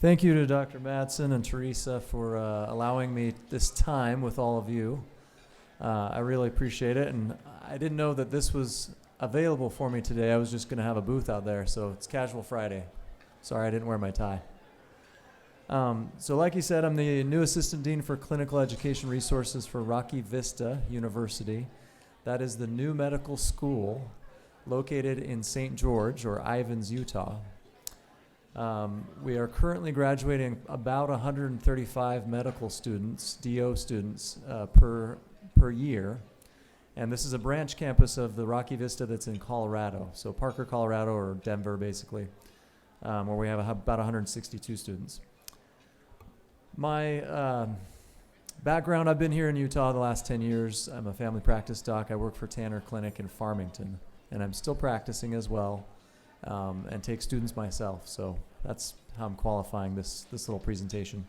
Thank you to Dr. Madsen and Teresa for allowing me this time with all of you. I really appreciate it, and I didn't know that this was available for me today. I was just going to have a booth out there, so it's Casual Friday. Sorry I didn't wear my tie. So like you said, I'm the new Assistant Dean for Clinical Education Resources for Rocky Vista University. That is the new medical school located in St. George, or Ivins, Utah. We are currently graduating about 135 medical students, DO students, per year. And this is a branch campus of the Rocky Vista that's in Colorado. So Parker, Colorado, or Denver, basically, where we have about 162 students. My background, I've been here in Utah the last 10 years. I'm a family practice doc. I work for Tanner Clinic in Farmington, and I'm still practicing as well, and take students myself. So that's how I'm qualifying this little presentation.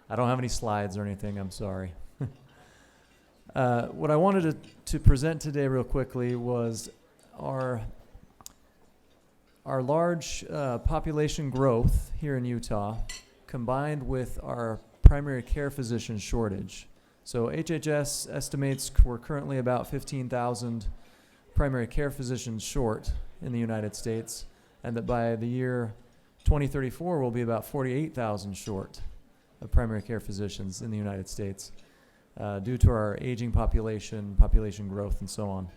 I don't have any slides or anything, I'm sorry. What I wanted to present today real quickly was our large population growth here in Utah combined with our primary care physician shortage. So HHS estimates we're currently about 15,000 primary care physicians short in the United States, and that by the year 2034 we'll be about 48,000 short of primary care physicians in the United States due to our aging population growth, and so on.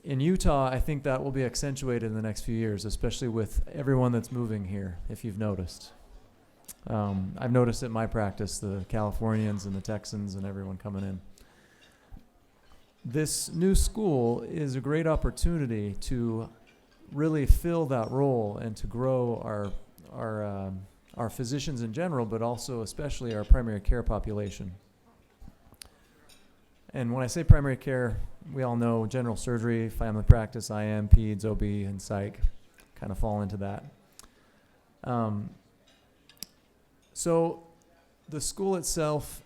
In Utah, I think that will be accentuated in the next few years, especially with everyone that's moving here, if you've noticed. I've noticed at my practice, the Californians and the Texans and everyone coming in. This new school is a great opportunity to really fill that role and to grow our physicians in general, but also especially our primary care population. And when I say primary care, we all know general surgery, family practice, IM, peds, OB, and psych kind of fall into that. So the school itself,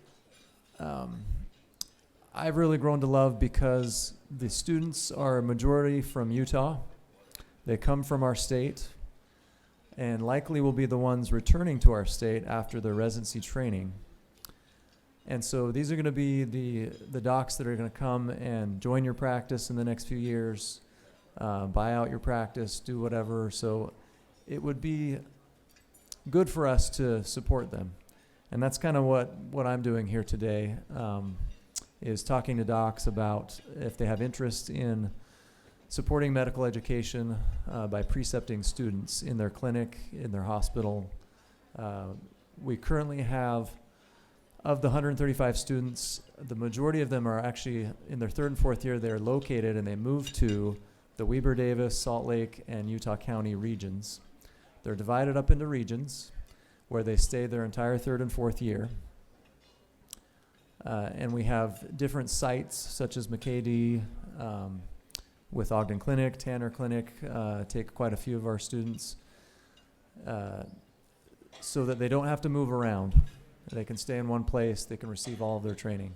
I've really grown to love because the students are a majority from Utah. They come from our state and likely will be the ones returning to our state after their residency training. And so these are going to be the docs that are going to come and join your practice in the next few years, buy out your practice, do whatever. So it would be good for us to support them. And that's kind of what I'm doing here today, is talking to docs about if they have interest in supporting medical education by precepting students in their clinic, in their hospital. We currently have, of the 135 students, the majority of them are actually in their third and fourth year. They're located and they moved to the Weber-Davis, Salt Lake, and Utah County regions. They're divided up into regions where they stay their entire third and fourth year. And we have different sites such as McKay-Dee, with Ogden Clinic, Tanner Clinic, take quite a few of our students so that they don't have to move around. They can stay in one place. They can receive all of their training.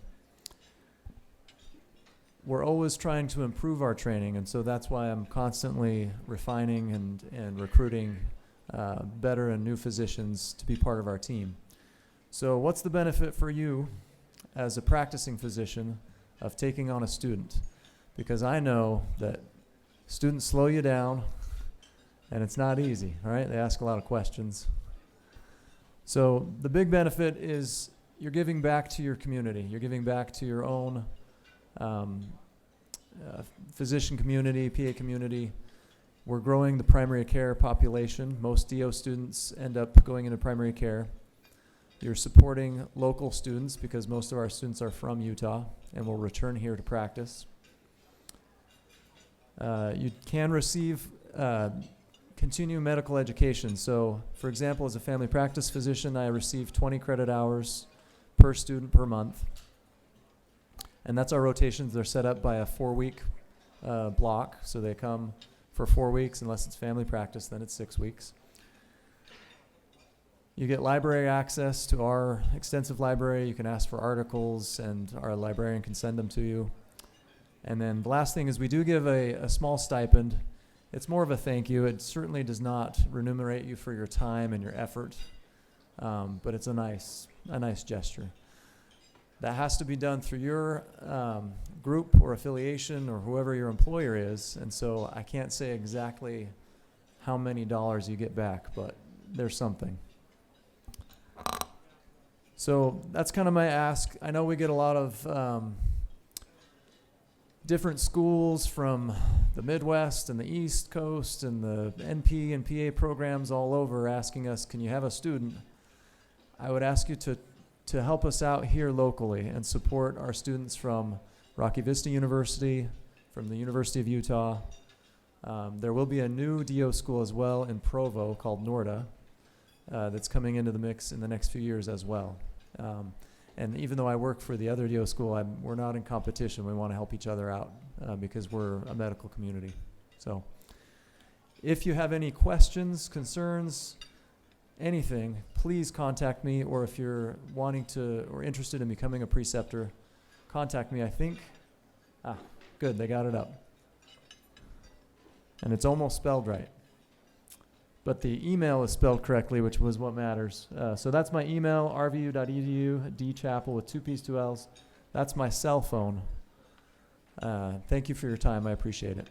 We're always trying to improve our training, and so that's why I'm constantly refining and recruiting better and new physicians to be part of our team. So what's the benefit for you as a practicing physician of taking on a student? Because I know that students slow you down, and it's not easy, all right? They ask a lot of questions. So the big benefit is you're giving back to your community. You're giving back to your own physician community, PA community. We're growing the primary care population. Most DO students end up going into primary care. You're supporting local students because most of our students are from Utah and will return here to practice. You can receive continuing medical education. So, for example, as a family practice physician, I receive 20 credit hours per student per month. And that's our rotations. They're set up by a 4-week block. So they come for 4 weeks. Unless it's family practice, then it's 6 weeks. You get library access to our extensive library. You can ask for articles, and our librarian can send them to you. And then the last thing is we do give a small stipend it's more of a thank you. It certainly does not remunerate you for your time and your effort, but it's a nice gesture. That has to be done through your group or affiliation or whoever your employer is, and so I can't say exactly how many dollars you get back, but there's something. So that's kind of my ask. I know we get a lot of different schools from the Midwest and the East Coast and the NP and PA programs all over asking us, can you have a student? I would ask you to help us out here locally and support our students from Rocky Vista University, from the University of Utah. There will be a new DO school as well in Provo called NORDA that's coming into the mix in the next few years as well. And even though I work for the other DO school, we're not in competition. We want to help each other out because we're a medical community. So if you have any questions, concerns, anything, please contact me, or if you're wanting to or interested in becoming a preceptor, contact me. I think, good, they got it up. And it's almost spelled right. But the email is spelled correctly, which was what matters. So that's my email, rvu.edu, dchappel with 2 P's, 2 L's. That's my cell phone. Thank you for your time. I appreciate it.